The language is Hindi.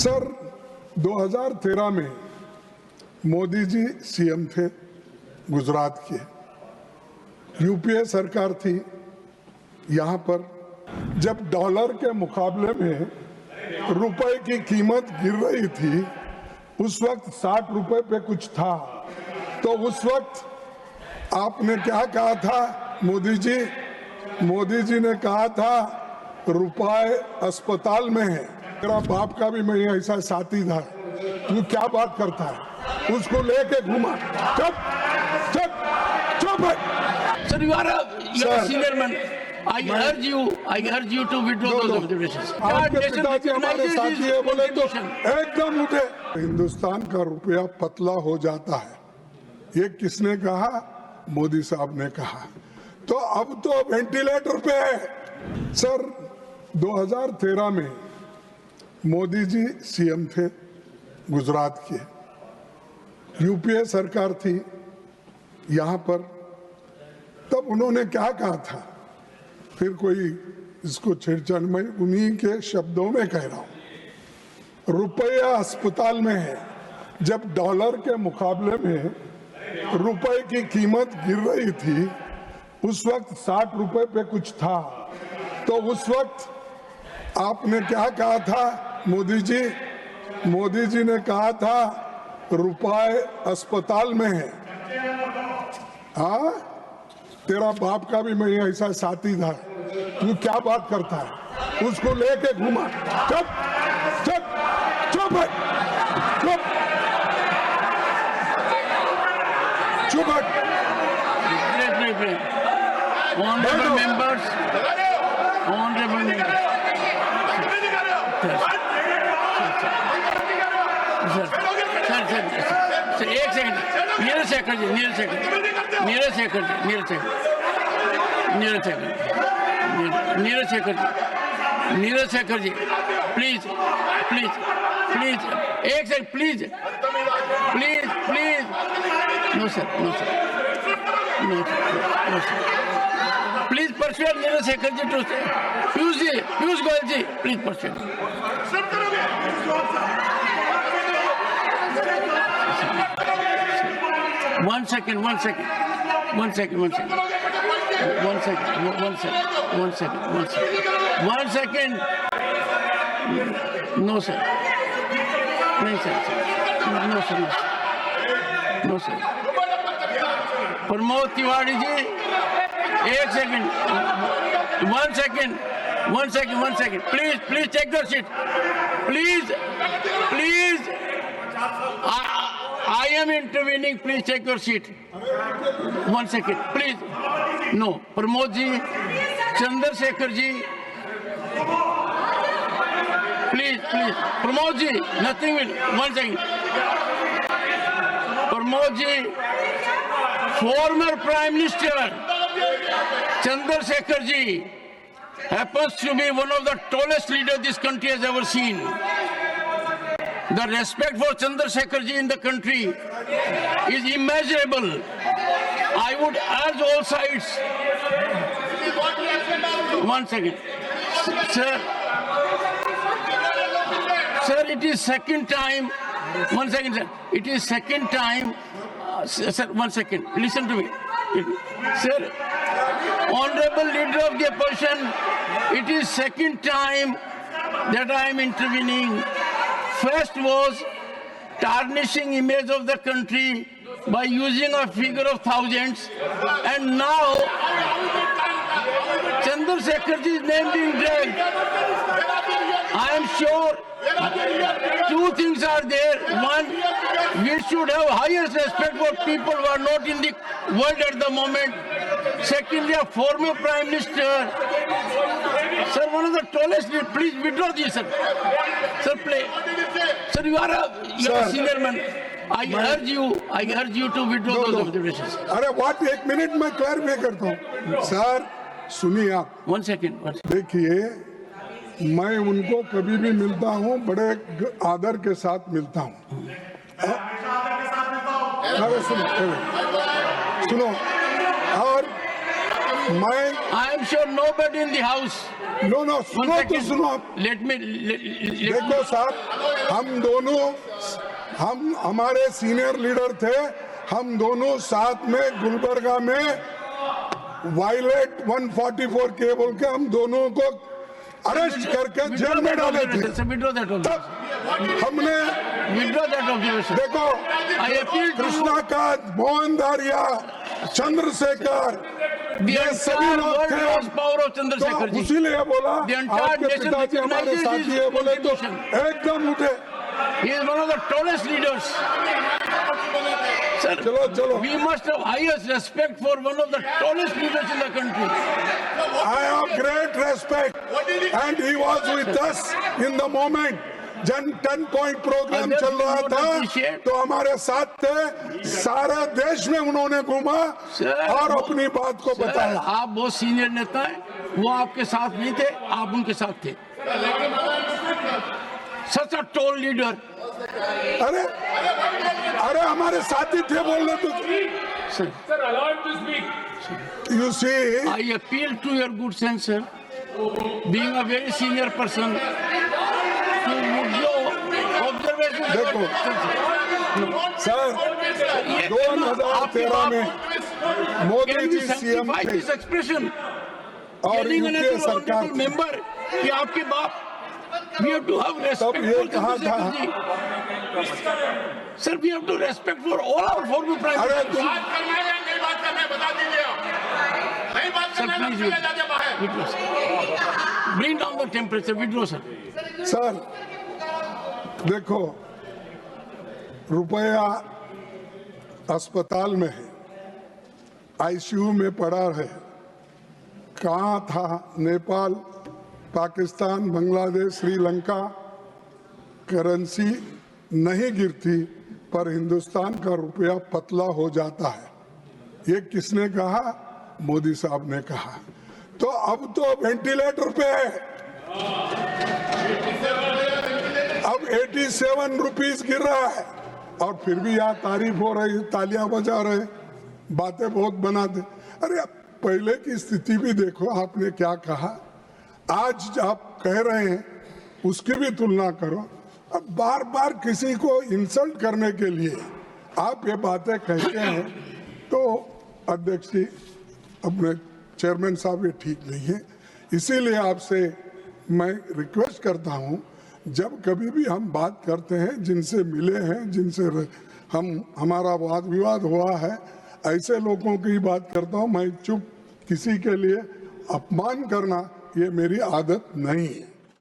सर 2013 में मोदी जी सीएम थे गुजरात के, यूपीए सरकार थी। यहाँ पर जब डॉलर के मुकाबले में रुपए की कीमत गिर रही थी, उस वक्त 60 रुपए पे कुछ था, तो उस वक्त आपने क्या कहा था? मोदी जी ने कहा था रुपए अस्पताल में है। मेरा बाप का भी मैं ऐसा साथी था। तू क्या बात करता है? उसको लेके घुमा। चुप चुप चुप। Sir, you are a senior man. I urge you to withdraw those observations. आपके पिताजी हमारे साथी है बोले तो एकदम उठे। हिंदुस्तान का रुपया पतला हो जाता है, ये किसने कहा? मोदी साहब ने कहा। तो अब तो वेंटिलेटर पे है। सर 2013 में मोदी जी सीएम थे गुजरात के, यूपीए सरकार थी यहाँ पर। तब उन्होंने क्या कहा था? फिर कोई इसको छेड़छाड़, मैं उन्हीं के शब्दों में कह रहा हूं। रुपया अस्पताल में है। जब डॉलर के मुकाबले में रुपए की कीमत गिर रही थी, उस वक्त 60 रुपए पे कुछ था, तो उस वक्त आपने क्या कहा था? मोदी जी ने कहा था रुपए अस्पताल में है। हाँ, तेरा बाप का भी मैं ऐसा साथी था। तू क्या बात करता है? उसको लेके घुमा। चुप चुप चुप चुप चुप। Honorable members. Sir, एक सेकंड। नीरज शेखर जी, प्लीज, एक second, please. No sir. Please persuade Neeraj Shekhar ji to say. Piyush Goyal ji, please persuade. One second. No, sir. No, sir. Pramod Tiwari ji, एक second, one second. Please take your seat. Please. I am intervening. Please take your seat. 1 second, please. No, Pramod ji, Chandrashekhar ji, please. Pramod ji, nothing will. 1 second. Pramod ji, former Prime Minister Chandrasekhar ji happens to be one of the tallest leaders this country has ever seen. The respect for Chandrasekhar ji in the country is immeasurable. I would urge all sides. 1 second. Sir, it is second time. 1 second, sir. It is second time. Sir, 1 second. Listen to me. Sir, Honorable Leader of the Opposition, it is second time that I am intervening. First was tarnishing image of the country by using a figure of thousands, and now Chandrasekharji's name being dragged. I am sure two things are there. One, we should have highest respect for people who are not in the world at the moment. Secondly, a former Prime Minister. Sir, one of the tallest, please withdraw this, sir. Sir, play. Sir, you are a senior man. I urge you to withdraw those observations. अरे व्हाट, 1 मिनट में क्लैरिफाई करता हूँ। सर सुनिए आप। 1 second. देखिए, मैं उनको कभी भी मिलता हूँ, बड़े आदर के साथ मिलता हूँ। अरे सुनो, और मैं I am sure nobody in the house. No सुनो तो सुनो आप। Let me. देखो साहब, हम हमारे सीनियर लीडर थे, हम दोनों साथ में गुलबर्गा में वायलेट 144 के बोल के हम दोनों को अरेस्ट करके जेल में डाले थे। तब हमने देखो कृष्णा का, मोहन दारिया, चंद्रशेखर, ये सभी लोग थे। तो इसीलिए बोला आपके पिताजी हमारे साथी है, बोले तो एकदम उठे। He is one of the tallest leaders. Sir, चलो we must have highest respect for one of the tallest leaders in the country. I have great respect and he was with us in the moment. जन 10 पॉइंट प्रोग्राम चल रहा था तो हमारे साथ थे, सारे देश में उन्होंने घूमा और अपनी बात को बताया। आप बहुत सीनियर नेता हैं, वो आपके साथ नहीं थे, आप उनके साथ थे। Such a tall leader. अरे हमारे साथी थे बोलने तो। Sir, You see, I appeal to your good sense, sir. Being a very senior person, देखो सर, 2013 में मोदी जी सीएम थे और यूपीए सरकार मेंबर कि आपके बाप we have to have respect तब ये कहा था, sir, we have to respect for all our former prime अरे ministers. तुम Sir, please withdraw, sir. Bring down the temperature, withdraw, sir. Sir देखो, रुपया अस्पताल में है, आईसीयू में पड़ा है, कहाँ था? नेपाल, पाकिस्तान, बांग्लादेश, श्रीलंका, करेंसी नहीं गिरती पर हिंदुस्तान का रुपया पतला हो जाता है। ये किसने कहा? मोदी साहब ने कहा। तो अब तो वेंटिलेटर पे है, अब 87 रुपीस गिर रहा है और फिर भी यहाँ तारीफ हो रही, तालियां बजा रहे, बातें बहुत बनाते। अरे पहले की स्थिति भी देखो, आपने क्या कहा, आज आप कह रहे हैं, उसकी भी तुलना करो। अब बार बार किसी को इंसल्ट करने के लिए आप ये बातें कहते हैं तो अध्यक्ष जी, अपने चेयरमैन साहब, ये ठीक नहीं है। इसीलिए आपसे मैं रिक्वेस्ट करता हूं, जब कभी भी हम बात करते हैं, जिनसे मिले हैं, जिनसे हमारा वाद विवाद हुआ है, ऐसे लोगों की बात करता हूं। मैं चुप किसी के लिए अपमान करना ये मेरी आदत नहीं है।